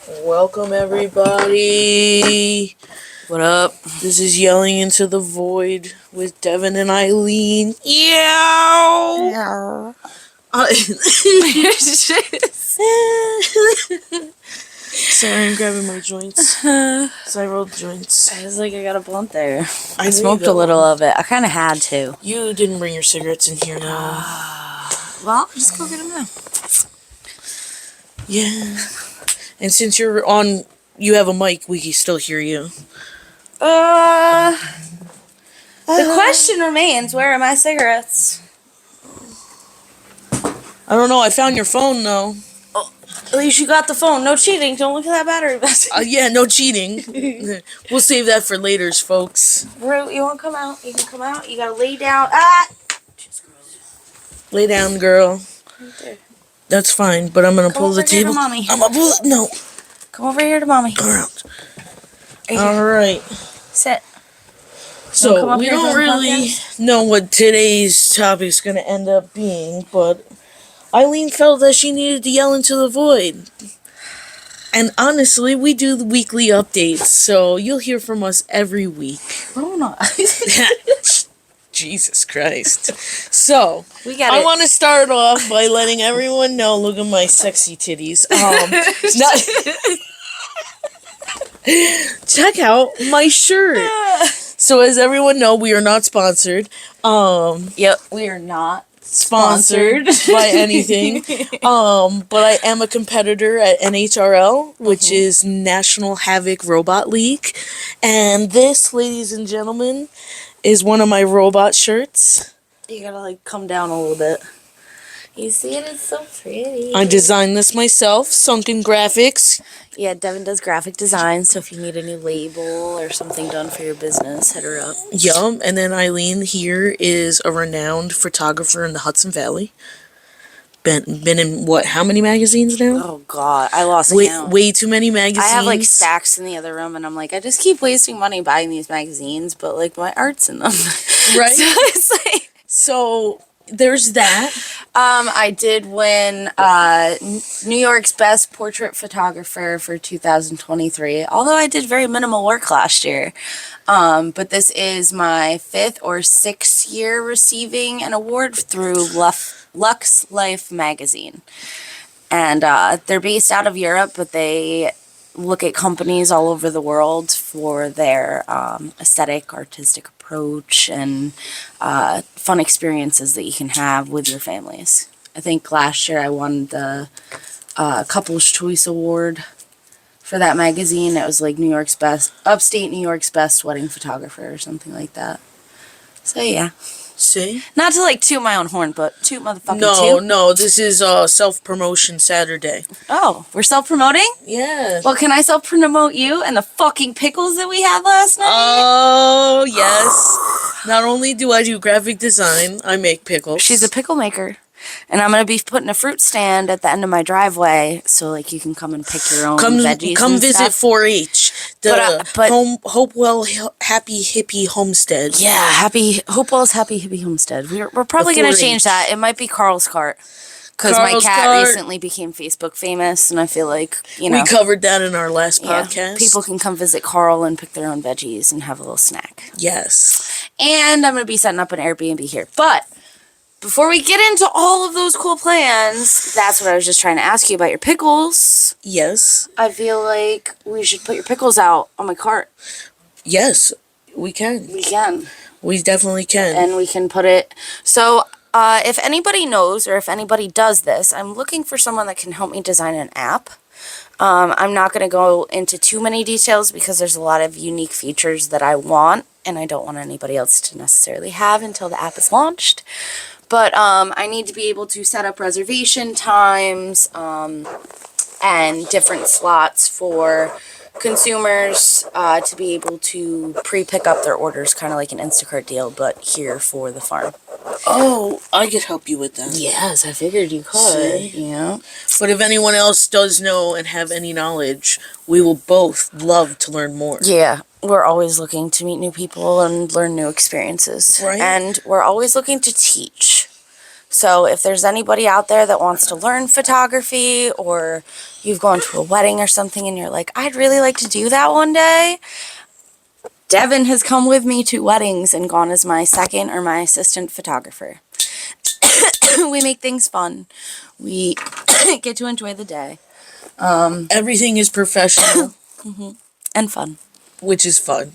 Welcome, everybody. What up? This is Yelling into the Void with Devin and Eileen. Yeah. Sorry, I'm grabbing my joints. So I rolled joints. I was like, I got a blunt there. I smoked a little of it. I kind of had to. You didn't bring your cigarettes in here now. Well, just go get them now. Yeah. And since you're on, you have a mic, we can still hear you. The question remains, where are my cigarettes? I don't know, I found your phone, though. Oh, at least you got the phone. No cheating. Don't look at that battery. Yeah, no cheating. We'll save that for later, folks. Bro, you want to come out? You can come out. You got to lay down. Lay down, girl. Right there. That's fine, but I'm gonna pull the table. Come over here to mommy. I'm gonna pull it. No. Come over here to mommy. Around. All right. Sit. So we don't really know what today's topic is gonna end up being, but Eileen felt that she needed to yell into the void. And honestly, we do the weekly updates, so you'll hear from us every week. Oh, no. Jesus Christ. So, I want to start off by letting everyone know, look at my sexy titties. Check out my shirt. So, as everyone know, we are not sponsored. Yep, we are not sponsored by anything. But I am a competitor at NHRL, which is National Havoc Robot League. And this, ladies and gentlemen, is one of my robot shirts. You gotta come down a little bit. You see it? It's so pretty. I designed this myself. Sunken Graphics. Yeah, Devin does graphic design, so if you need a new label or something done for your business, hit her up. Yum. And then Eileen here is a renowned photographer in the Hudson Valley. Been in how many magazines now? Oh God, I lost count. Way too many magazines. I have stacks in the other room, and I'm like, I just keep wasting money buying these magazines, but my art's in them, right? So it's so there's that. I did win New York's Best Portrait Photographer for 2023. Although I did very minimal work last year, but this is my 5th or 6th year receiving an award through Lux Life magazine, and they're based out of Europe, but they look at companies all over the world for their aesthetic, artistic approach, and fun experiences that you can have with your families. I think last year I won the Couples Choice Award for that magazine. It was New York's best, upstate New York's best wedding photographer or something like that. So yeah. See? Not to toot my own horn, but toot motherfucking toot. No, this is self-promotion Saturday. Oh, we're self-promoting? Yeah. Well, can I self-promote you and the fucking pickles that we had last night? Oh, yes. Not only do I do graphic design, I make pickles. She's a pickle maker. And I'm going to be putting a fruit stand at the end of my driveway, so you can come and pick your own veggies. Come visit 4-H, the but Hopewell Happy Hippie Homestead. Yeah, Hopewell's Happy Hippie Homestead. We're probably going to change that. It might be Carl's Cart, because my cat recently became Facebook famous, and I feel we covered that in our last podcast. People can come visit Carl and pick their own veggies and have a little snack. Yes. And I'm going to be setting up an Airbnb here, but before we get into all of those cool plans, that's what I was just trying to ask you about your pickles. Yes. I feel like we should put your pickles out on my cart. Yes, we can. We can. We definitely can. And we can put it... So, if anybody knows or if anybody does this, I'm looking for someone that can help me design an app. I'm not going to go into too many details because there's a lot of unique features that I want, and I don't want anybody else to necessarily have until the app is launched. But I need to be able to set up reservation times and different slots for consumers to be able to pre-pick up their orders, kind of like an Instacart deal, but here for the farm. Oh, I could help you with that. Yes, I figured you could. Yeah. But if anyone else does know and have any knowledge, we will both love to learn more. Yeah. We're always looking to meet new people and learn new experiences. Right. And we're always looking to teach. So if there's anybody out there that wants to learn photography, or you've gone to a wedding or something and you're like, I'd really like to do that one day, Devin has come with me to weddings and gone as my second or my assistant photographer. We make things fun. We get to enjoy the day. Everything is professional. And fun. Which is fun.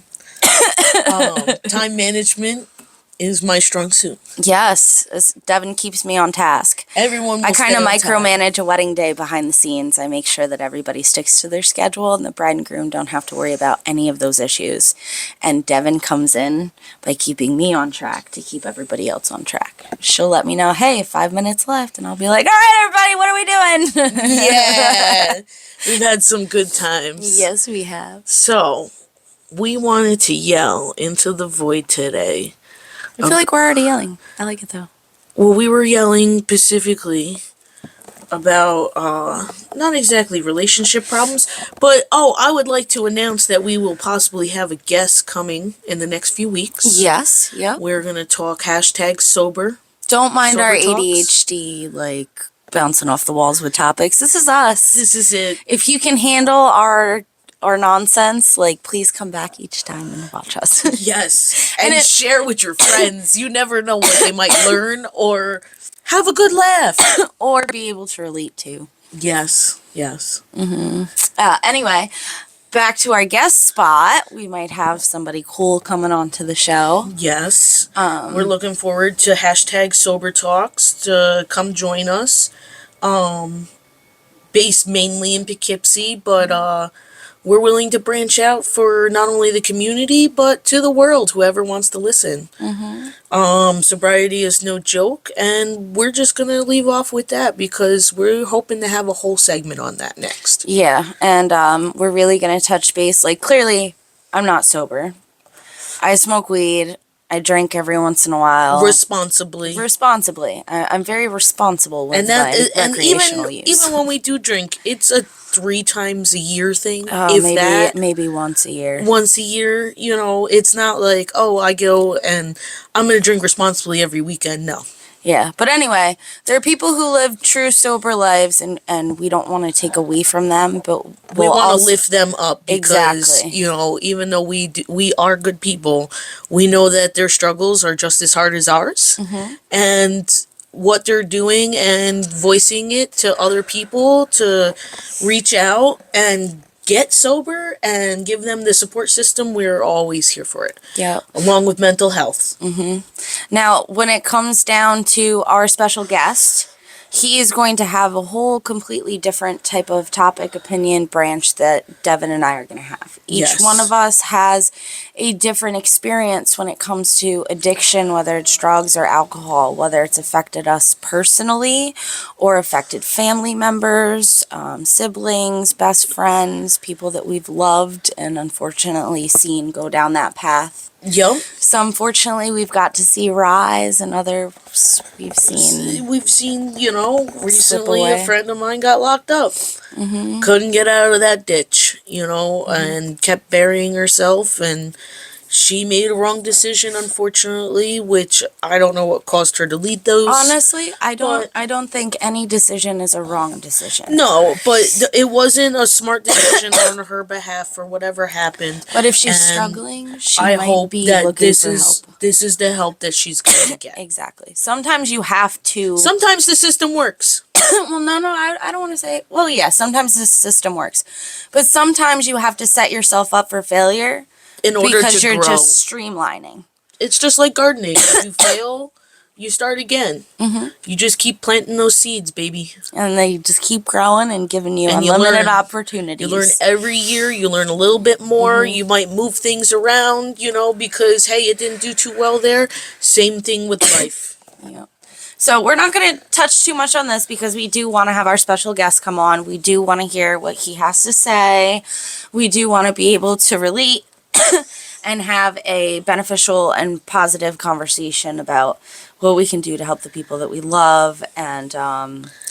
Time management is my strong suit. Yes, Devin keeps me on task. Everyone will I kind of stay on micromanage a wedding day behind the scenes. I make sure that everybody sticks to their schedule and the bride and groom don't have to worry about any of those issues. And Devin comes in by keeping me on track to keep everybody else on track. She'll let me know, hey, 5 minutes left. And I'll be like, all right, everybody, what are we doing? Yeah. We've had some good times. Yes, we have. So, we wanted to yell into the void today. I feel like we're already yelling. I like it, though. Well, we were yelling specifically about, not exactly relationship problems, but, I would like to announce that we will possibly have a guest coming in the next few weeks. Yes, yep. We're going to talk #sober. Don't mind Sober our talks. ADHD, like, bouncing off the walls with topics. This is us. This is it. If you can handle our nonsense, like, please come back each time and watch us. Yes. And share with your friends. You never know what they might learn or have a good laugh. Or be able to relate to. Yes. Yes. Anyway, back to our guest spot. We might have somebody cool coming on to the show. Yes. We're looking forward to #sober talks to come join us. Based mainly in Poughkeepsie, but we're willing to branch out for not only the community, but to the world, whoever wants to listen. Sobriety is no joke, and we're just going to leave off with that because we're hoping to have a whole segment on that next. Yeah, and we're really going to touch base. Like, clearly, I'm not sober. I smoke weed. I drink every once in a while. Responsibly. I'm very responsible with my recreational use. Even when we do drink, it's a 3 times a year thing. Maybe once a year. Once a year, it's not like, I go and I'm going to drink responsibly every weekend. No. Yeah, but anyway, there are people who live true sober lives, and we don't want to take away from them, but we want to lift them up because, exactly. Even though we are good people, we know that their struggles are just as hard as ours, and what they're doing and voicing it to other people to reach out and get sober and give them the support system, we're always here for it. Yeah. Along with mental health. Now, when it comes down to our special guest, he is going to have a whole completely different type of topic, opinion, branch that Devin and I are going to have. Each one of us has a different experience when it comes to addiction, whether it's drugs or alcohol, whether it's affected us personally or affected family members, siblings, best friends, people that we've loved and unfortunately seen go down that path. Yep. Some, fortunately, we've got to see rise, and others we've seen, recently a friend of mine got locked up. Couldn't get out of that ditch, and kept burying herself, and she made a wrong decision, unfortunately, which I don't know what caused her to lead those. Honestly, I don't think any decision is a wrong decision. No, but it wasn't a smart decision on her behalf for whatever happened. But if she's struggling, I might hope be that looking for help. This is the help that she's going to get. Exactly. Sometimes you have to. Sometimes the system works. Well, no, I don't want to say. Well, yeah, sometimes the system works, but sometimes you have to set yourself up for failure. In order because to you're grow. just streamlining. It's just like gardening. If you fail, you start again. You just keep planting those seeds, baby. And they just keep growing and giving you unlimited opportunities. You learn every year. You learn a little bit more. You might move things around, because, hey, it didn't do too well there. Same thing with life. Yeah. So we're not going to touch too much on this because we do want to have our special guest come on. We do want to hear what he has to say. We do want to be able to relate and have a beneficial and positive conversation about what we can do to help the people that we love and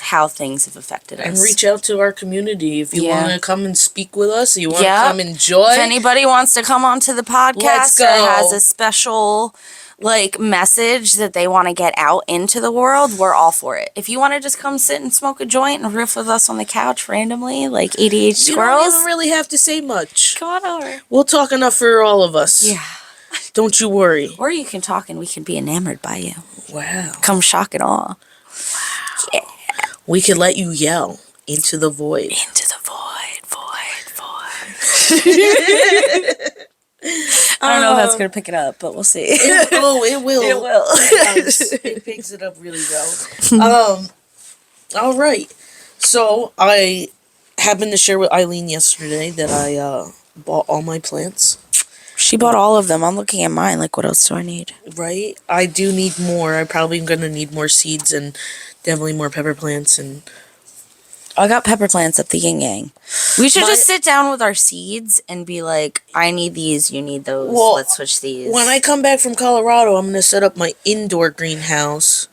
how things have affected us. And reach out to our community if you want to come and speak with us. You want to come enjoy. If anybody wants to come onto the podcast or has a special like message that they want to get out into the world, we're all for it. If you want to just come sit and smoke a joint and riff with us on the couch randomly, like ADH squirrels, you don't even really have to say much. Come on over. We'll talk enough for all of us. Yeah. Don't you worry. Or you can talk and we can be enamored by you. Wow. Come shock and awe. Wow. Yeah. We could let you yell into the void. Into the void, void, void. I don't know if that's going to pick it up, but we'll see. It will. It will. It picks it up really well. All right. So, I happened to share with Eileen yesterday that I bought all my plants. She bought all of them. I'm looking at mine. Like, what else do I need? Right? I do need more. I'm probably going to need more seeds and definitely more pepper plants. And I got pepper plants at the Yin Yang. We should just sit down with our seeds and be like, I need these, you need those. Well, let's switch these. When I come back from Colorado, I'm going to set up my indoor greenhouse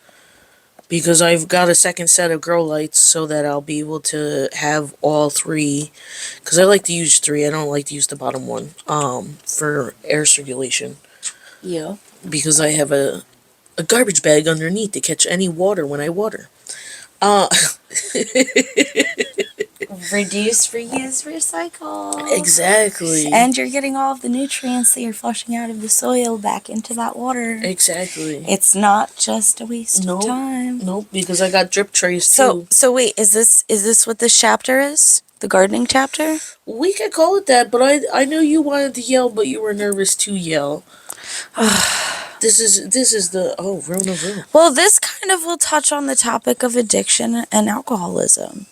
because I've got a second set of grow lights so that I'll be able to have all three. Because I like to use three. I don't like to use the bottom one for air circulation. Yeah. Because I have a garbage bag underneath to catch any water when I water. Reduce, reuse, recycle. Exactly. And you're getting all of the nutrients that you're flushing out of the soil back into that water. Exactly. It's not just a waste of time. Nope, because I got drip trays too. So wait, is this what this chapter is? The gardening chapter? We could call it that, but I know you wanted to yell, but you were nervous to yell. This is the Rona. Well, this kind of will touch on the topic of addiction and alcoholism.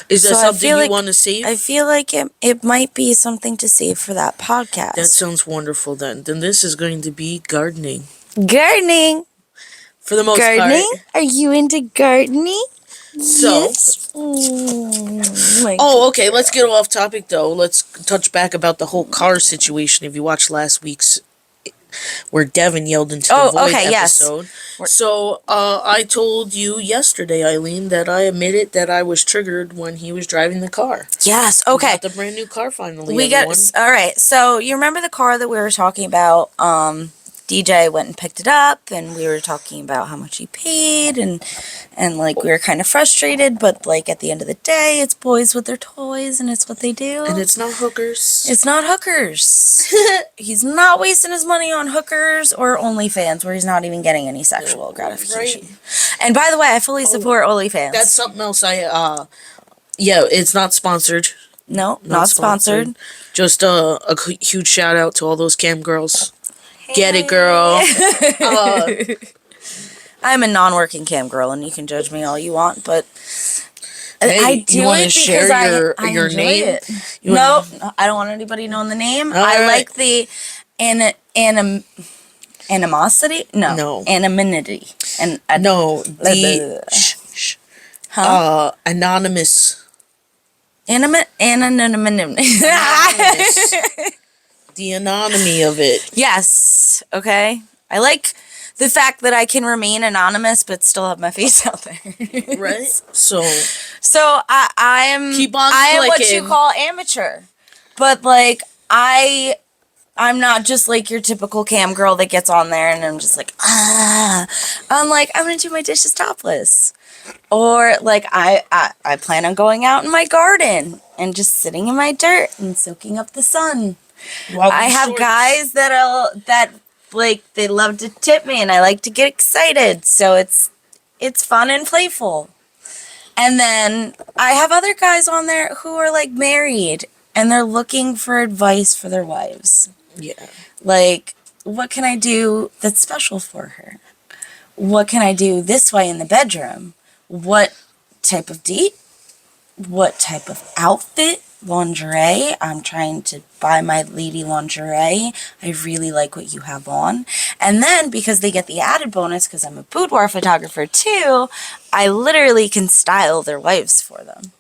Is that something you want to save? I feel like it might be something to save for that podcast. That sounds wonderful then. Then this is going to be gardening. Gardening? For the most part. Gardening? Are you into gardening? So. Yes. Okay. Let's get off topic though. Let's touch back about the whole car situation. If you watched last week's where Devin yelled into the void episode. Yes. So, I told you yesterday, Eileen, that I admitted that I was triggered when he was driving the car. Yes, okay. We got the brand new car finally, all right, so you remember the car that we were talking about, DJ went and picked it up, and we were talking about how much he paid, and like, we were kind of frustrated, but, like, at the end of the day, it's boys with their toys, and it's what they do. And it's not hookers. It's not hookers. He's not wasting his money on hookers or OnlyFans, where he's not even getting any sexual gratification. Right. And by the way, I fully support OnlyFans. That's something else it's not sponsored. No, not sponsored. Just a huge shout out to all those cam girls. Hey. Get it, girl. I'm a non-working cam girl, and you can judge me all you want, but hey, I do you want it to share I your name? It. No, I don't want anybody knowing the name. I like the animosity. No, anonymity. And anonymous. Anonymity. The anonymity of it. Yes. Okay. I like the fact that I can remain anonymous but still have my face out there. Right. So I am. Keep on I am clicking. what you call amateur, but like I'm not just like your typical cam girl that gets on there and I'm just like I'm like, I'm gonna do my dishes topless. Or like I plan on going out in my garden and just sitting in my dirt and soaking up the sun. I have guys that like they love to tip me and I like to get excited, so it's fun and playful. And then I have other guys on there who are like married and they're looking for advice for their wives. Yeah. Like, what can I do that's special for her? What can I do this way in the bedroom? What type of date? What type of outfit? Lingerie. I'm trying to buy my lady lingerie. I really like what you have on. And then, because they get the added bonus, because I'm a boudoir photographer too, I literally can style their wives for them.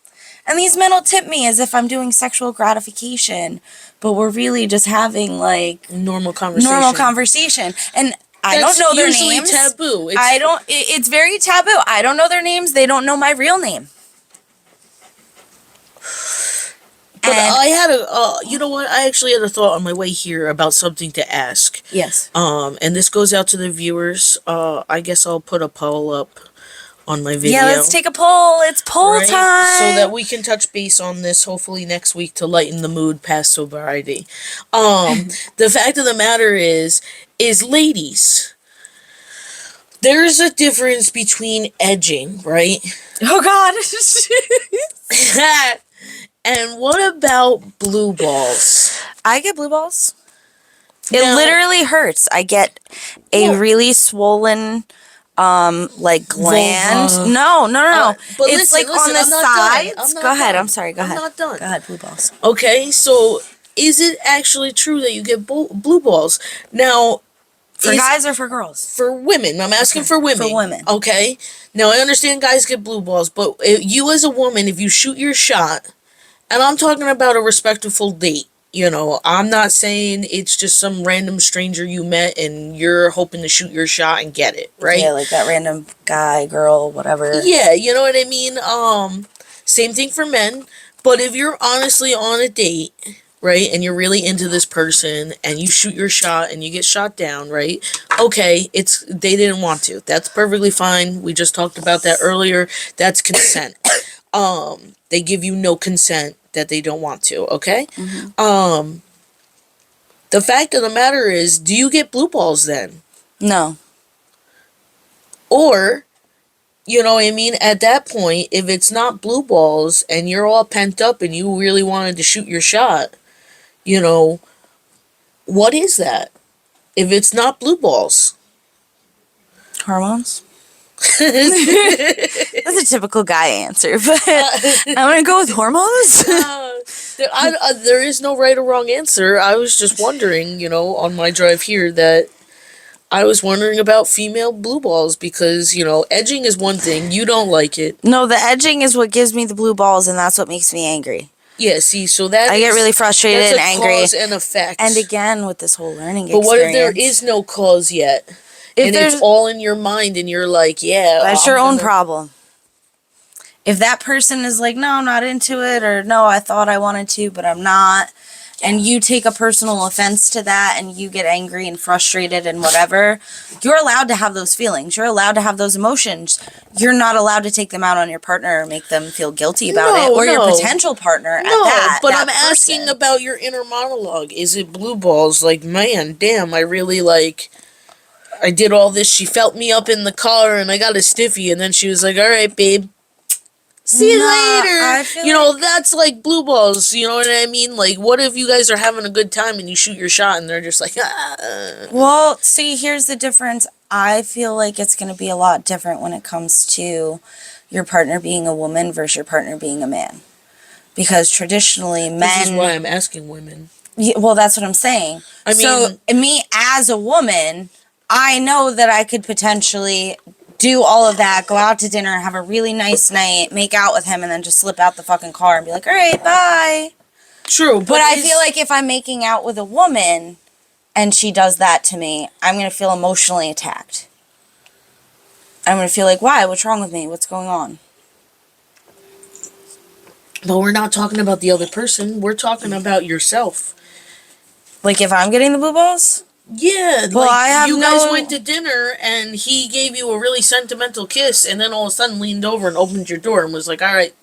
And these men will tip me as if I'm doing sexual gratification, but we're really just having like normal conversation. And I don't know their usually names. Taboo. It's very taboo. I don't know their names. They don't know my real name. But I had you know what? I actually had a thought on my way here about something to ask. Yes. And this goes out to the viewers. I guess I'll put a poll up on my video. Yeah, let's take a poll. It's poll time. So that we can touch base on this hopefully next week to lighten the mood past sobriety. The fact of the matter is ladies, there's a difference between edging, right? Oh God. And what about blue balls? I get blue balls. It literally hurts. I get a really swollen like gland. Vulva. No. But it's listen, on the I'm not sides. done. I'm not Go ahead. done. I'm sorry. Go ahead. I'm not done. Go ahead, blue balls. Okay, so is it actually true that you get blue balls? Now, for guys or for girls? For women. I'm asking for women. For women. Okay. Now, I understand guys get blue balls, but you as a woman, if you shoot your shot, and I'm talking about a respectful date, you know, I'm not saying it's just some random stranger you met and you're hoping to shoot your shot and get it, right? Yeah, like that random guy, girl, whatever. Yeah, you know what I mean? Same thing for men, but if you're honestly on a date, right, and you're really into this person and you shoot your shot and you get shot down, right? Okay, they didn't want to. That's perfectly fine. We just talked about that earlier. That's consent. They give you no consent that they don't want to, okay? Mm-hmm. The fact of the matter is, do you get blue balls then? No. Or, you know what I mean, at that point, if it's not blue balls and you're all pent up and you really wanted to shoot your shot, you know, what is that? If it's not blue balls. Hormones? That's a typical guy answer, but I'm going to go with hormones. There is no right or wrong answer. I was just wondering, you know, on my drive here that I was wondering about female blue balls because, you know, edging is one thing. You don't like it. No, the edging is what gives me the blue balls, and that's what makes me angry. Yeah, see, so that I get really frustrated and angry. Cause and effect. And again, with this whole learning experience. But what if there is no cause yet? And it's all in your mind and you're like, yeah. That's your own problem. If that person is like, no, I'm not into it, or no, I thought I wanted to, but I'm not, and you take a personal offense to that and you get angry and frustrated and whatever, you're allowed to have those feelings. You're allowed to have those emotions. You're not allowed to take them out on your partner or make them feel guilty about it, or your potential partner at that. But I'm asking about your inner monologue. Is it blue balls? Like, man, damn, I really I did all this. She felt me up in the car and I got a stiffy, and then she was like, all right, babe. See you later. You know, that's like blue balls. You know what I mean? Like, what if you guys are having a good time and you shoot your shot and they're just like, ah. Well, see, here's the difference. I feel like it's going to be a lot different when it comes to your partner being a woman versus your partner being a man. Because traditionally, men... This is why I'm asking women. Yeah, well, that's what I'm saying. I mean... So, me as a woman, I know that I could potentially... do all of that, go out to dinner, have a really nice night, make out with him, and then just slip out the fucking car and be like, all right, bye. True, but I feel like if I'm making out with a woman and she does that to me, I'm going to feel emotionally attacked. I'm going to feel like, why? What's wrong with me? What's going on? But we're not talking about the other person. We're talking about yourself. Like if I'm getting the blue balls? Yeah, well, like you guys went to dinner and he gave you a really sentimental kiss and then all of a sudden leaned over and opened your door and was like, all right,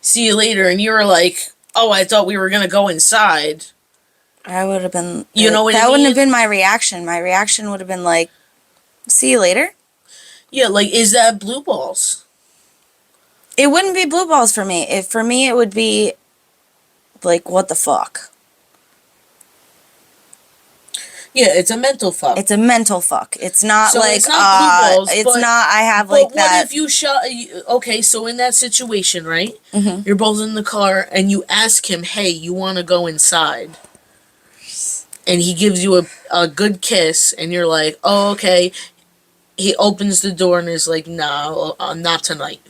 see you later. And you were like, oh, I thought we were going to go inside. I would have been... You know what I mean? That wouldn't have been my reaction. My reaction would have been like, see you later. Yeah, like, is that blue balls? It wouldn't be blue balls for me. For me, it would be like, what the fuck? Yeah, it's a mental fuck. It's a mental fuck. It's not so like, it's not blue balls, it's not, I have like that. But what if you shot, okay, so in that situation, right? Mm-hmm. You're both in the car and you ask him, hey, you want to go inside? And he gives you a good kiss and you're like, oh, okay. He opens the door and is like, no, not tonight.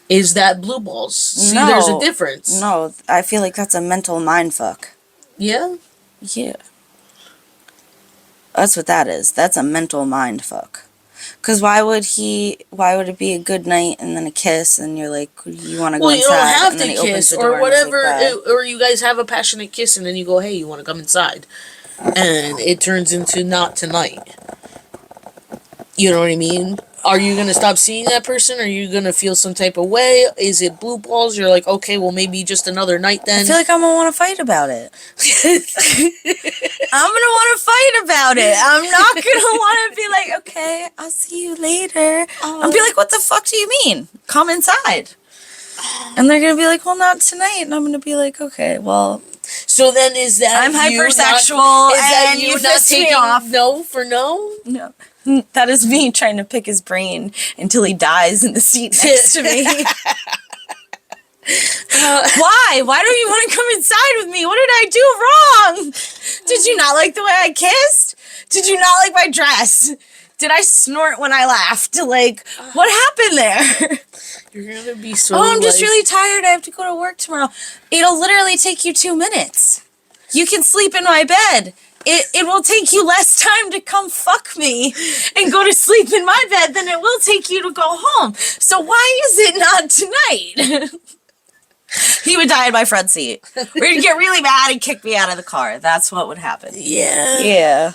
Is that blue balls? See, no, there's a difference. No, I feel like that's a mental mind fuck. Yeah? Yeah. That's what that is. That's a mental mind fuck. Because why would it be a good night and then a kiss and you're like, you want to go inside? Well, you don't have to kiss or whatever, or you guys have a passionate kiss and then you go, hey, you want to come inside? and it turns into not tonight. You know what I mean? Are you going to stop seeing that person? Are you going to feel some type of way? Is it blue balls? You're like, okay, well, maybe just another night then. I feel like I'm going to want to fight about it. I'm going to want to fight about it. I'm not going to want to be like, okay, I'll see you later. I'll be like, what the fuck do you mean? Come inside. And they're going to be like, well, not tonight. And I'm going to be like, okay, well. So then is that I'm hypersexual and you not taking me off? No for no? No. That is me trying to pick his brain until he dies in the seat next to me. Why? Why don't you want to come inside with me? What did I do wrong? Did you not like the way I kissed? Did you not like my dress? Did I snort when I laughed? Like, what happened there? You're going to be so I'm just really tired. I have to go to work tomorrow. It'll literally take you 2 minutes. You can sleep in my bed. It will take you less time to come fuck me and go to sleep in my bed than it will take you to go home. So why is it not tonight? He would die in my front seat. We'd get really mad and kick me out of the car. That's what would happen. Yeah. Yeah.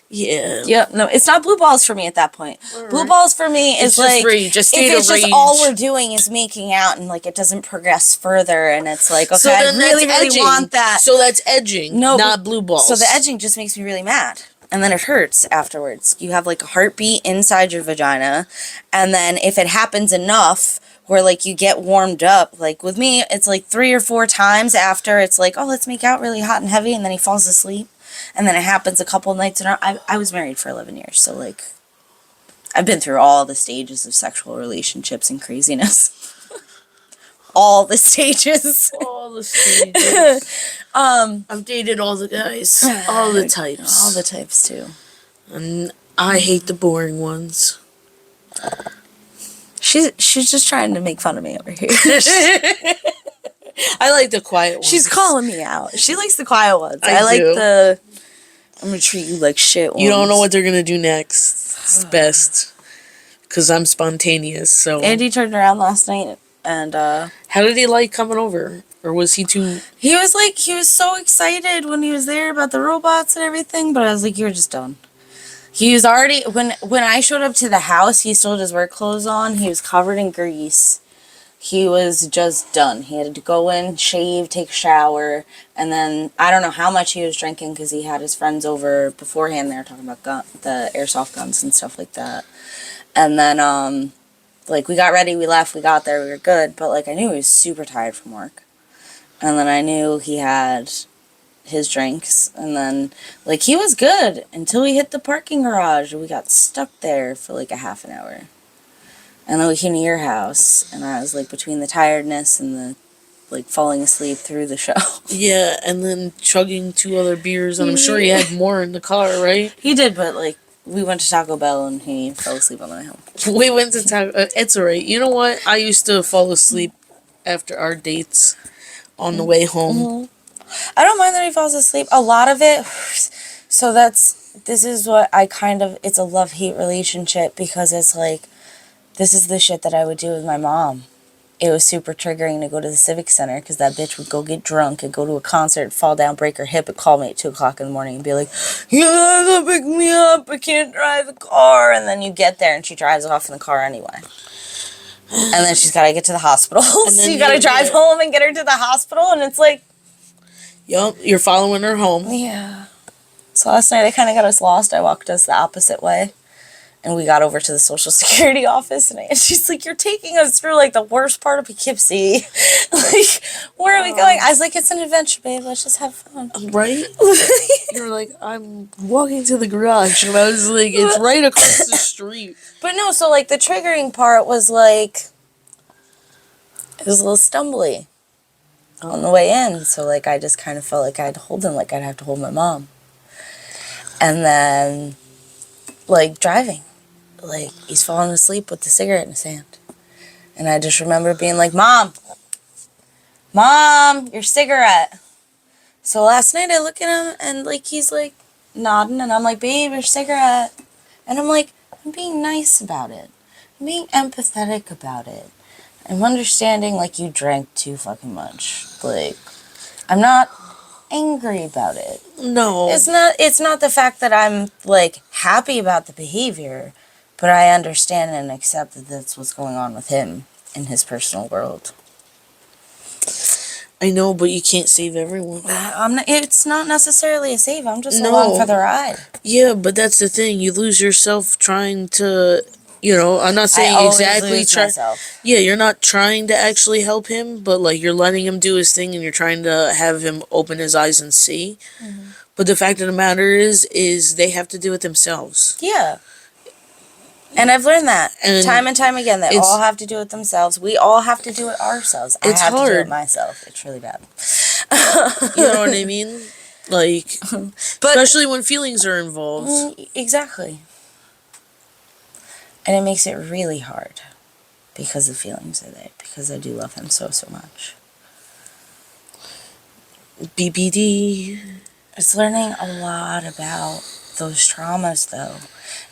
Yeah. Yep. No, it's not blue balls for me at that point. Right. Blue balls for me is like rage, if it's just all we're doing is making out and like it doesn't progress further and it's like okay, so then I really want that. So that's edging, no, not blue balls. So the edging just makes me really mad. And then it hurts afterwards. You have like a heartbeat inside your vagina, and then if it happens enough where like you get warmed up, like with me, it's like 3 or 4 times after it's like, oh, let's make out really hot and heavy, and then he falls asleep. And then it happens a couple nights in a row. I was married for 11 years, so, like, I've been through all the stages of sexual relationships and craziness. All the stages. All the stages. I've dated all the guys. All the types. All the types, too. And I hate the boring ones. She's just trying to make fun of me over here. I like the quiet ones. She's calling me out. She likes the quiet ones. I like do. the I'm gonna treat you like shit ones. You don't know what they're gonna do next. It's best. Because I'm spontaneous, so... Andy turned around last night and How did he like coming over? Or was he too... He was so excited when he was there about the robots and everything, but I was like, you're just done. He was already... When I showed up to the house, he still had his work clothes on. He was covered in grease. He was just done. He had to go in, shave, take a shower, and then I don't know how much he was drinking because he had his friends over beforehand. They were talking about the airsoft guns and stuff like that. And then, like, we got ready, we left, we got there, we were good, but, like, I knew he was super tired from work. And then I knew he had his drinks, and then, like, he was good until we hit the parking garage, and we got stuck there for, like, a half an hour. And then we came to your house, and I was, like, between the tiredness and the, like, falling asleep through the show. Yeah, and then chugging 2 other beers, and I'm sure he had more in the car, right? He did, but, like, we went to Taco Bell, and he fell asleep on the way home. We went to Taco... it's alright. You know what? I used to fall asleep after our dates on the way home. Mm-hmm. I don't mind that he falls asleep. A lot of it... So this is what I kind of... It's a love-hate relationship, because it's, like... This is the shit that I would do with my mom. It was super triggering to go to the Civic Center because that bitch would go get drunk and go to a concert, fall down, break her hip, and call me at 2 o'clock in the morning and be like, you have to pick me up, I can't drive the car. And then you get there and she drives off in the car anyway. And then she's got to get to the hospital. So you got to drive home and get her to the hospital. And it's like... Yup, you're following her home. Yeah. So last night I kind of got us lost. I walked us the opposite way. And we got over to the Social Security office, and she's like, you're taking us through, like, the worst part of Poughkeepsie. Like, where are we going? I was like, it's an adventure, babe. Let's just have fun. Right? You're like, I'm walking to the garage, and I was like, it's right across the street. But no, so, like, the triggering part was, like, it was a little stumbly on the way in. So, like, I just kind of felt like I had to hold him like I'd have to hold my mom. And then, like, driving. Like, he's falling asleep with the cigarette in his hand. And I just remember being like, Mom, your cigarette. So last night I look at him and, like, he's, like, nodding. And I'm like, babe, your cigarette. And I'm like, I'm being nice about it. I'm being empathetic about it. I'm understanding, like, you drank too fucking much. Like, I'm not angry about it. No. It's not the fact that I'm, like, happy about the behavior, but I understand and accept that that's what's going on with him in his personal world. I know, but you can't save everyone. It's not necessarily a save. I'm just along for the ride. Yeah, but that's the thing. You lose yourself trying to, I'm not saying I exactly lose myself. Yeah, you're not trying to actually help him, but like you're letting him do his thing and you're trying to have him open his eyes and see. Mm-hmm. But the fact of the matter is they have to do it themselves. Yeah. And I've learned that time and time again. They all have to do it themselves. We all have to do it ourselves. I have to do it myself. It's really bad. You know what I mean? Like, especially when feelings are involved. Exactly. And it makes it really hard because the feelings are there. Because I do love him so, so much. BBD. It's learning a lot about those traumas, though.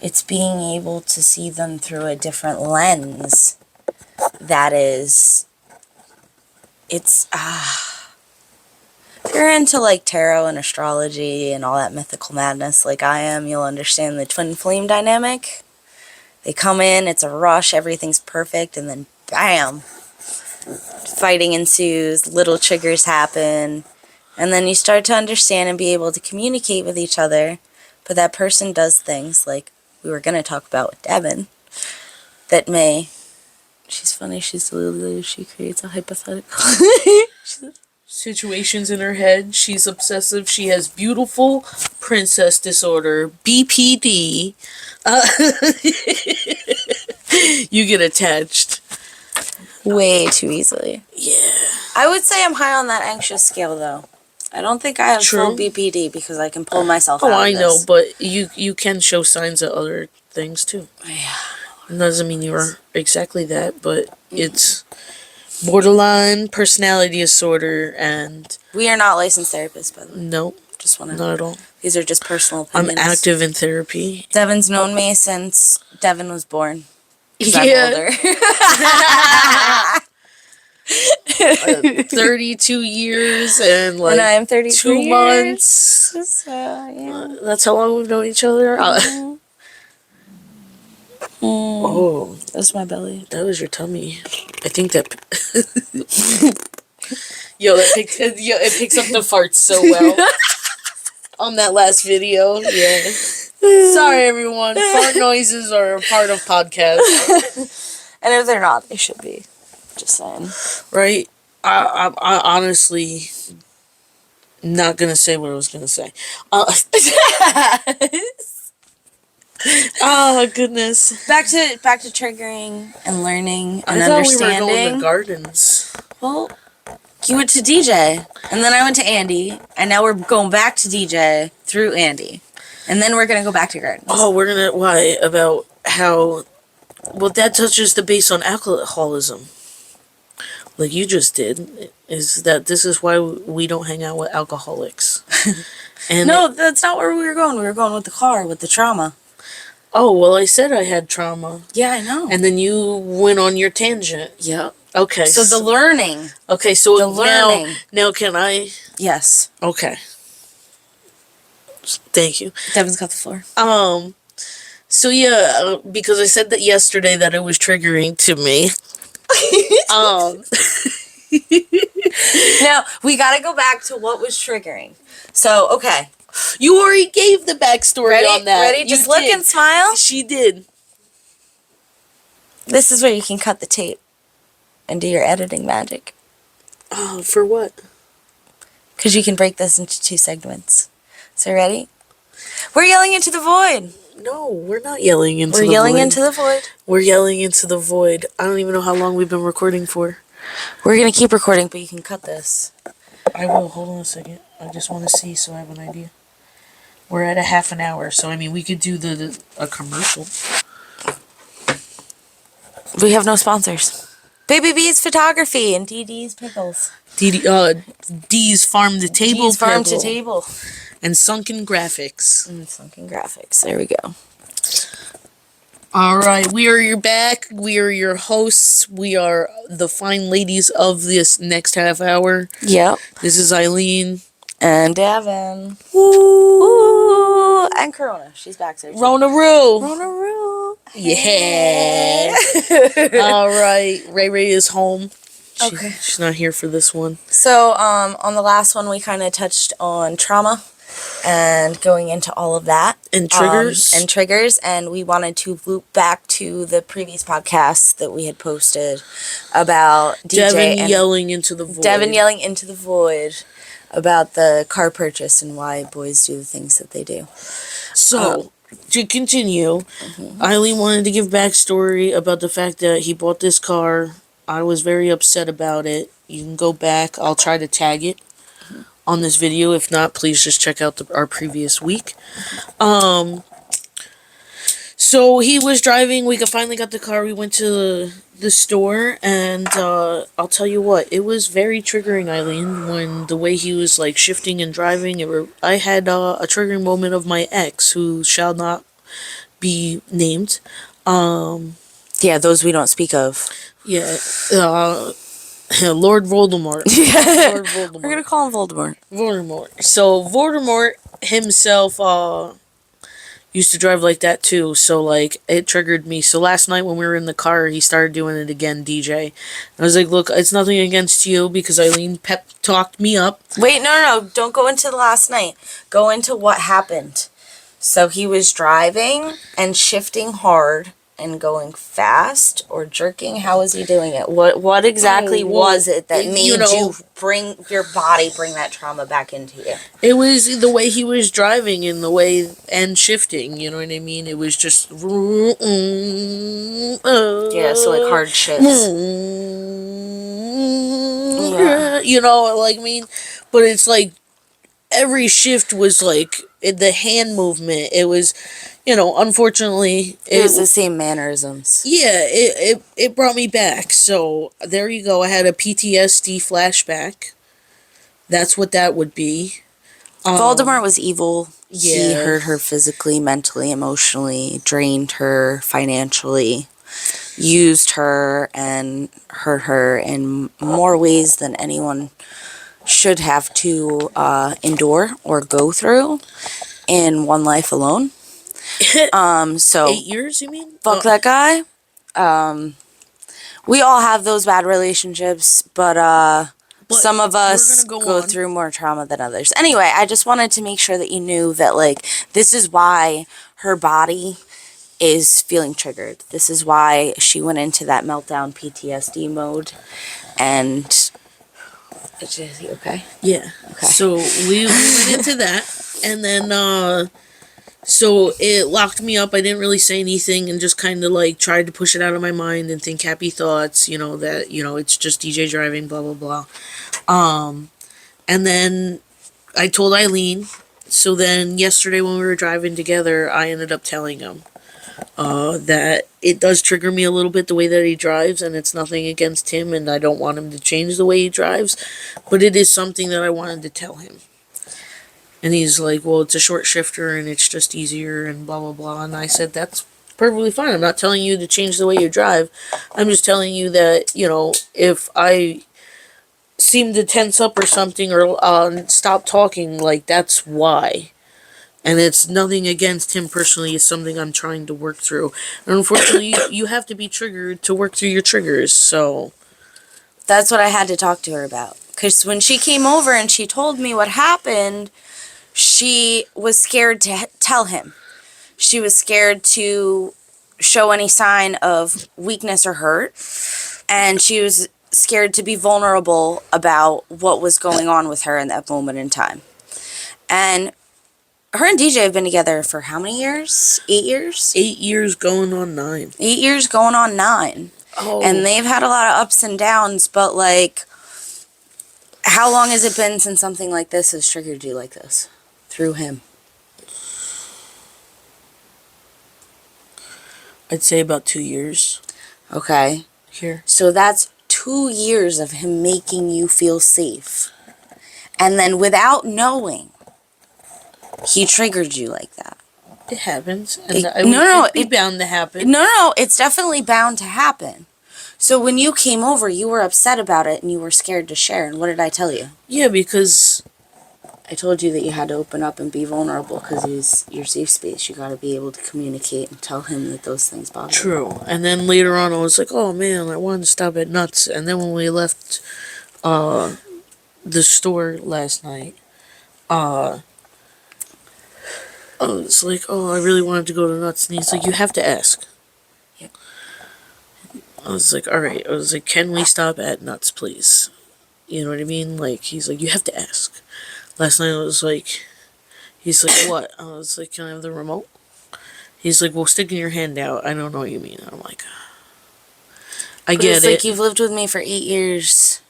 It's being able to see them through a different lens. If you're into like tarot and astrology and all that mythical madness like I am, you'll understand the twin flame dynamic. They come in, it's a rush, everything's perfect, and then bam! Fighting ensues, little triggers happen, and then you start to understand and be able to communicate with each other. But that person does things like we were going to talk about with Devin that she's funny, she's delulu, she creates a hypothetical situations in her head. She's obsessive. She has beautiful princess disorder, BPD. You get attached way too easily. Yeah. I would say I'm high on that anxious scale, though. I don't think I have full BPD because I can pull myself out of this. I know, but you can show signs of other things, too. Yeah. It doesn't mean you are exactly that, but it's borderline personality disorder, and... We are not licensed therapists, by the way. Nope. Just want to... Not at all. These are just personal opinions. I'm active in therapy. Devin's known me since Devin was born. Yeah. I'm older. 32 years and like and I am 32 2 months. So, yeah. That's how long we've known each other. Oh, that's my belly. That was your tummy. I think that. It picks up the farts so well on that last video. Yeah. Sorry, everyone. Fart noises are a part of podcasts. And if they're not, they should be. Just saying. Right? I honestly not gonna say what I was gonna say. Oh goodness. Back to triggering and learning and I thought understanding. We were going to gardens. Well, you went to DJ, and then I went to Andy, and now we're going back to DJ through Andy, and then we're gonna go back to gardens. Oh, why? About how? Well, that touches the base on alcoholism. Like you just did, is that this is why we don't hang out with alcoholics. And no, that's not where we were going. We were going with the car, with the trauma. Oh, well, I said I had trauma. Yeah, I know. And then you went on your tangent. Yeah. Okay. So the learning. Okay, so the learning. Now can I? Yes. Okay. Thank you. Devin's got the floor. So yeah, because I said that yesterday that it was triggering to me. Now, we gotta go back to what was triggering. So, okay. You already gave the backstory on that. Ready? Just look and smile. She did. This is where you can cut the tape and do your editing magic. Oh, for what? Because you can break this into 2 segments. So, ready? We're yelling into the void. No, we're not yelling into the void. We're yelling into the void. We're yelling into the void. I don't even know how long we've been recording for. We're going to keep recording, but you can cut this. I will. Hold on a second. I just want to see so I have an idea. We're at a half an hour, so I mean, we could do a commercial. We have no sponsors. Baby B's Photography and DD's Pickles. D's Farm to Table. D's Farm to Table. And Sunken Graphics. There we go. All right, we are back. We are your hosts. We are the fine ladies of this next half hour. Yep. This is Eileen. And Devin. Woo! And Corona. She's back there. Rona-roo. Rona-roo. Yeah. All right. Ray is home. She's not here for this one. So, on the last one, we kind of touched on trauma and going into all of that. And triggers. And we wanted to loop back to the previous podcast that we had posted about Devin yelling into the void. About the car purchase and why boys do the things that they do. So, to continue, Eileen wanted to give backstory about the fact that he bought this car. I was very upset about it. You can go back. I'll try to tag it on this video. If not, please just check out our previous week. So he was driving. We finally got the car. We went to the store, and I'll tell you what, it was very triggering, Eileen, when the way he was like shifting and driving. I had a triggering moment of my ex, who shall not be named. Yeah, those we don't speak of. Yeah, Lord Voldemort. Yeah. Lord Voldemort. We're gonna call him Voldemort. Voldemort. So Voldemort himself used to drive like that too, so like it triggered me. So last night when we were in the car, he started doing it again, DJ. I was like, look, it's nothing against you, because Eileen pep talked me up. Wait, no, don't go into the last night. Go into what happened. So he was driving and shifting hard and going fast or jerking. How was he doing it? What exactly was it that made you bring that trauma back into you? It was the way he was driving and the way and shifting, you know what I mean? It was just Yeah, so like hard shifts. Yeah. You know, like, I mean, but it's like every shift was like the hand movement. It was, you know, unfortunately, it was the same mannerisms. Yeah, it brought me back. So there you go. I had a PTSD flashback. That's what that would be. Voldemort was evil. Yeah. He hurt her physically, mentally, emotionally, drained her financially, used her, and hurt her in more ways than anyone should have to endure or go through in one life alone. So 8 years, you mean? Fuck that guy. We all have those bad relationships, but some of us go through more trauma than others. Anyway, I just wanted to make sure that you knew that, like, this is why her body is feeling triggered. This is why she went into that meltdown PTSD mode. And is he okay? Yeah. Okay. So we went into that, and then so it locked me up. I didn't really say anything and just kind of like tried to push it out of my mind and think happy thoughts, you know, that, you know, it's just DJ driving, blah, blah, blah. And then I told Eileen. So then yesterday when we were driving together, I ended up telling him that it does trigger me a little bit the way that he drives, and it's nothing against him, and I don't want him to change the way he drives, but it is something that I wanted to tell him. And he's like, well, it's a short shifter and it's just easier and blah, blah, blah. And I said, that's perfectly fine. I'm not telling you to change the way you drive. I'm just telling you that, you know, if I seem to tense up or something or stop talking, like, that's why. And it's nothing against him personally. It's something I'm trying to work through. And unfortunately, you have to be triggered to work through your triggers, so. That's what I had to talk to her about. Because when she came over and she told me what happened, she was scared to tell him. She was scared to show any sign of weakness or hurt. And she was scared to be vulnerable about what was going on with her in that moment in time. And her and DJ have been together for how many years? 8 years? 8 years going on 9. 8 years going on 9. Oh. And they've had a lot of ups and downs, but, like, how long has it been since something like this has triggered you like this? Through him? I'd say about 2 years. Okay. Here. So that's 2 years of him making you feel safe. And then without knowing, he triggered you like that. It happens. And it's bound to happen. No, it's definitely bound to happen. So when you came over, you were upset about it and you were scared to share. And what did I tell you? Yeah, because I told you that you had to open up and be vulnerable because he's your safe space. You got to be able to communicate and tell him that those things bother you. True. And then later on, I was like, oh man, I wanted to stop at Nuts. And then when we left the store last night, I was like, oh, I really wanted to go to Nuts. And he's like, you have to ask. Yep. I was like, alright. I was like, can we stop at Nuts, please? You know what I mean? Like, he's like, you have to ask. Last night I was like, he's like, what? I was like, can I have the remote? He's like, well, sticking your hand out. I don't know what you mean. I'm like, I get it's it. like, you've lived with me for 8 years.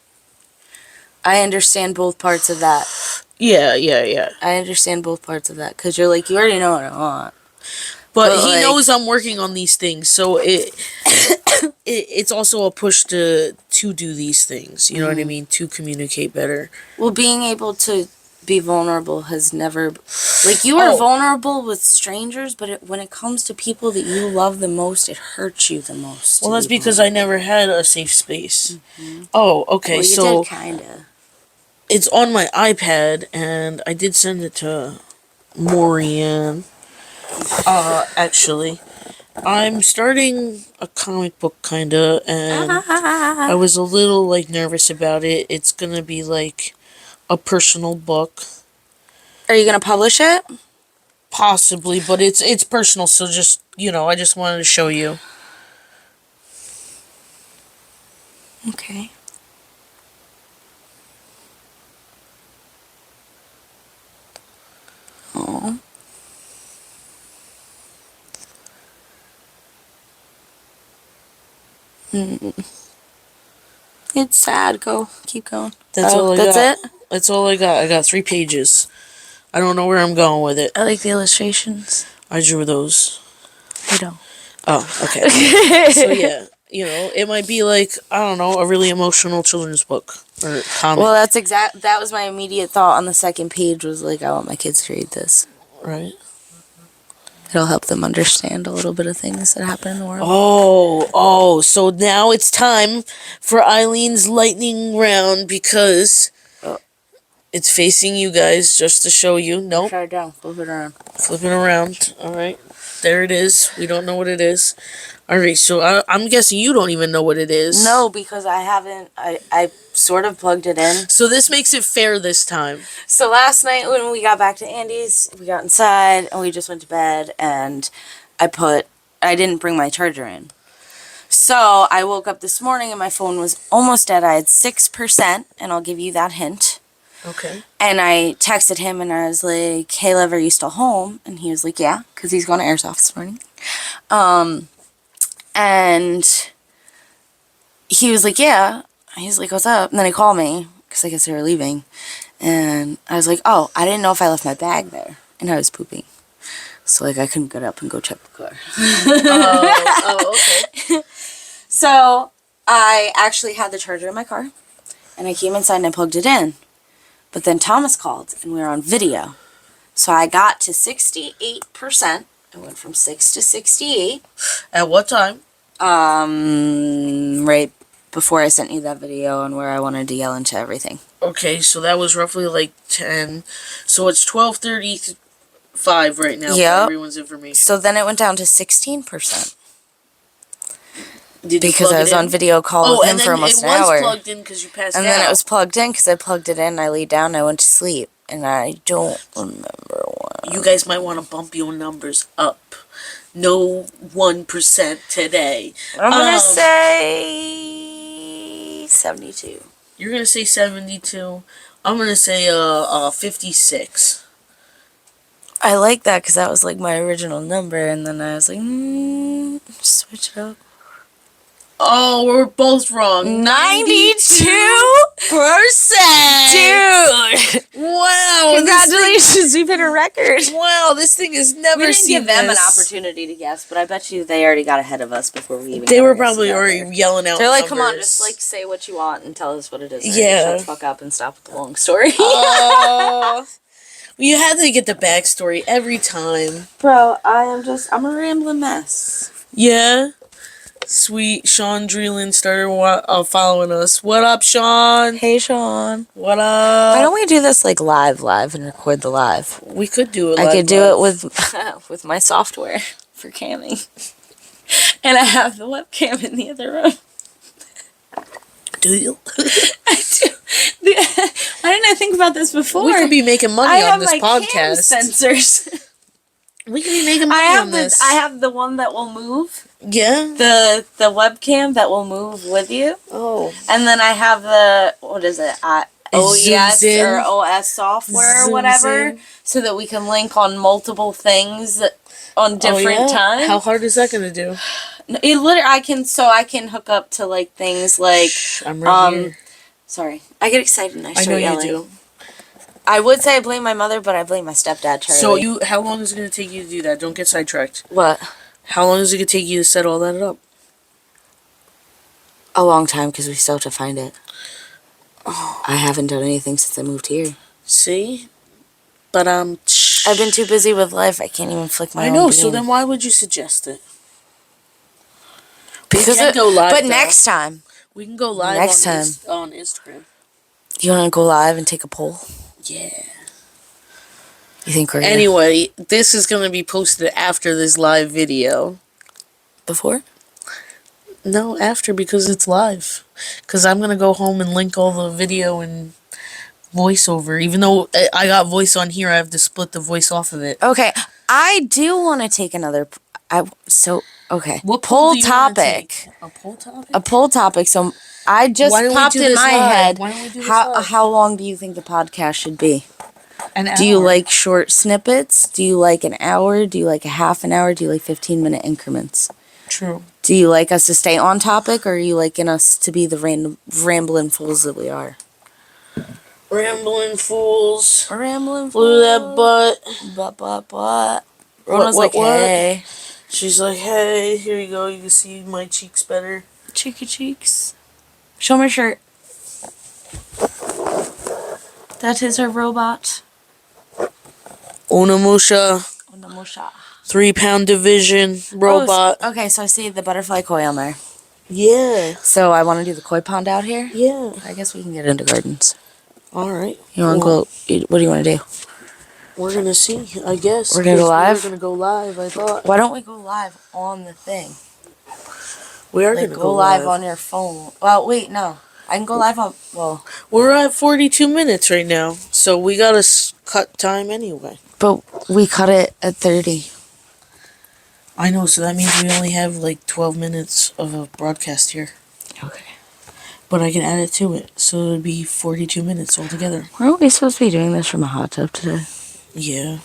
I understand both parts of that. Yeah. I understand both parts of that. Because you're like, you already know what I want. But he knows I'm working on these things, so it's also a push to do these things. You know what I mean? To communicate better. Well, being able to be vulnerable has never... Like, you are vulnerable with strangers, but when it comes to people that you love the most, it hurts you the most. Well, that's because I never had a safe space. Mm-hmm. Oh, okay, well, you so... did, kinda. It's on my iPad, and I did send it to Morianne. Actually, I'm starting a comic book, kinda, and I was a little, like, nervous about it. It's gonna be, like, a personal book. Are you gonna publish it? Possibly, but it's personal, so just, I just wanted to show you. Okay. Oh. It's sad. Keep going. That's all I got. That's it? That's all I got. I got 3 pages. I don't know where I'm going with it. I like the illustrations. I drew those. I don't. Oh, okay. So yeah, it might be like, I don't know, a really emotional children's book or comic. Well, that was my immediate thought on the second page, was like, I want my kids to read this. Right. It'll help them understand a little bit of things that happen in the world. Oh, so now it's time for Eileen's lightning round, because it's facing you guys, just to show you. Nope. Try it down. Flip it around. Flip it around. All right. There it is. We don't know what it is. All right, so I'm guessing you don't even know what it is. No, because I haven't. I sort of plugged it in. So this makes it fair this time. So last night when we got back to Andy's, we got inside and we just went to bed, and I didn't bring my charger in. So I woke up this morning and my phone was almost dead. I had 6%, and I'll give you that hint. Okay. And I texted him and I was like, hey, Lev, are you still home? And he was like, yeah, because he's going to Airsoft this morning. And he was like, yeah. He's like, what's up? And then he called me, because I guess they were leaving. And I was like, oh, I didn't know if I left my bag there. And I was pooping. So, like, I couldn't get up and go check the car. Okay. So, I actually had the charger in my car. And I came inside and I plugged it in. But then Thomas called, and we were on video. So, I got to 68%. I went from 6 to 68. At what time? Right before I sent you that video and where I wanted to yell into everything. Okay, so that was roughly like 10. So it's 12:35 right now for everyone's information. So then it went down to 16%. Because I was on video call with him for almost an hour. And then it was plugged in because you passed out. And then it was plugged in because I plugged it in, I laid down, and I went to sleep. And I don't remember when. You guys might want to bump your numbers up. No 1% today. I'm going to say 72. You're going to say 72. I'm going to say 56. I like that because that was like my original number. And then I was like, switch it up. Oh, we're both wrong. 92%! Dude! Wow. Congratulations, we've hit a record. Wow, this thing has never seen give them an opportunity to guess, but I bet you they already got ahead of us before we even. They were probably already yelling out. They're like, numbers. "Come on, just like say what you want and tell us what it is." Yeah. Shut the fuck up and stop with the long story. Oh. You had to get the backstory every time. Bro, I'm a rambling mess. Yeah. Sweet Sean Dreeland started following us. What up, Sean? Hey, Sean. What up? Why don't we do this like live and record the live? We could do it I live. could do it with my software for camming. And I have the webcam in the other room. Do you? I do. Why didn't I think about this before? We could be making money on this podcast. Cam sensors. We could be making money on this. I have the one that will move. Yeah. The webcam that will move with you. Oh. And then I have the, what is it? OES or OS software or whatever, so that we can link on multiple things on different times. How hard is that going to do? It literally, I can hook up to like things like. I'm right here. Sorry, I get excited and I start yelling. You do. I would say I blame my mother, but I blame my stepdad, Charlie. So how long is it going to take you to do that? Don't get sidetracked. What? How long is it going to take you to set all that up? A long time, because we still have to find it. Oh. I haven't done anything since I moved here. See? But I've been too busy with life. I can't even flick my. I know. So then, why would you suggest it? Because we can go live. But next time. We can go live on Instagram. You want to go live and take a poll? Yeah. You think we're Anyway, this is going to be posted after this live video. Before? No, after, because it's live. Because I'm going to go home and link all the video and voiceover. Even though I got voice on here, I have to split the voice off of it. Okay. I do want to take another... Okay. What poll topic? A poll topic? A poll topic. So I just popped in my head. Why don't we do this how long do you think the podcast should be? An hour. Do you like short snippets? Do you like an hour? Do you like a half an hour? Do you like 15-minute increments? True. Do you like us to stay on topic, or are you liking us to be the rambling fools that we are? Rambling fools. Rambling fools. Blew that butt. But. Rona's like, hey. She's like, hey, here you go. You can see my cheeks better. Cheeky cheeks. Show me her shirt. That is her robot. Onamusha. 3-pound division robot. Oh, okay, so I see the butterfly koi on there. Yeah. So I want to do the koi pond out here? Yeah. I guess we can get into gardens. Alright. You want to go? What do you want to do? We're going to see, I guess. We're going to go live? We're going to go live, I thought. Why don't we go live on the thing? We are going to go live on your phone. Well, wait, no. I can go live on, well. We're at 42 minutes right now, so we got to cut time anyway. But we cut it at 30. I know, so that means we only have like 12 minutes of a broadcast here. Okay. But I can add it to it, so it would be 42 minutes altogether. Weren't we supposed to be doing this from a hot tub today? Yeah.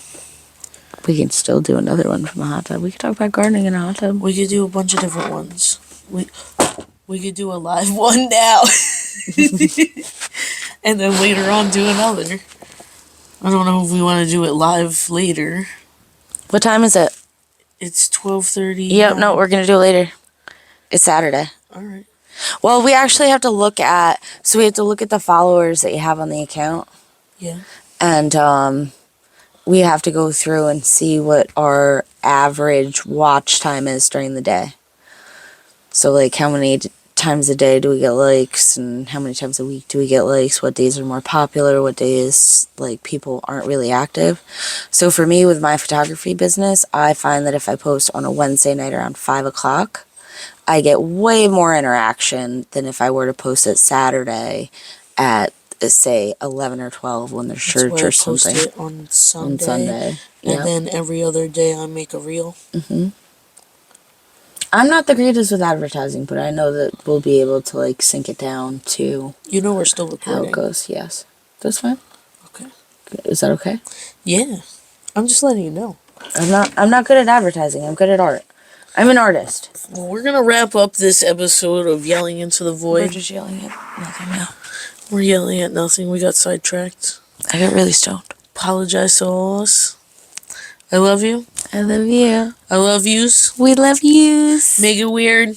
We can still do another one from a hot tub. We could talk about gardening in a hot tub. We could do a bunch of different ones. We could do a live one now. And then later on do another. I don't know if we want to do it live later. What time is it? It's 12:30. Yep, no, we're going to do it later. It's Saturday. Alright. Well, we actually have to look at... So we have to look at the followers that you have on the account. Yeah. And we have to go through and see what our average watch time is during the day. So, like, how many times a day do we get likes, and how many times a week do we get likes, what days are more popular, what days, like, people aren't really active. So for me, with my photography business, I find that if I post on a Wednesday night around 5 o'clock, I get way more interaction than if I were to post it Saturday at, say, 11 or 12 when there's church or something. Post it on Sunday. Yep. And then every other day I make a reel. Mm-hmm. I'm not the greatest with advertising, but I know that we'll be able to, like, sync it down to... You know we're still recording. How it goes, yes. That's fine. Okay. Is that okay? Yeah. I'm just letting you know. I'm not good at advertising. I'm good at art. I'm an artist. Well, we're going to wrap up this episode of Yelling into the Void. We're just yelling at nothing now. We're yelling at nothing. We got sidetracked. I got really stoned. Apologize to all of us. I love you. I love you. I love yous. We love yous. Make it weird.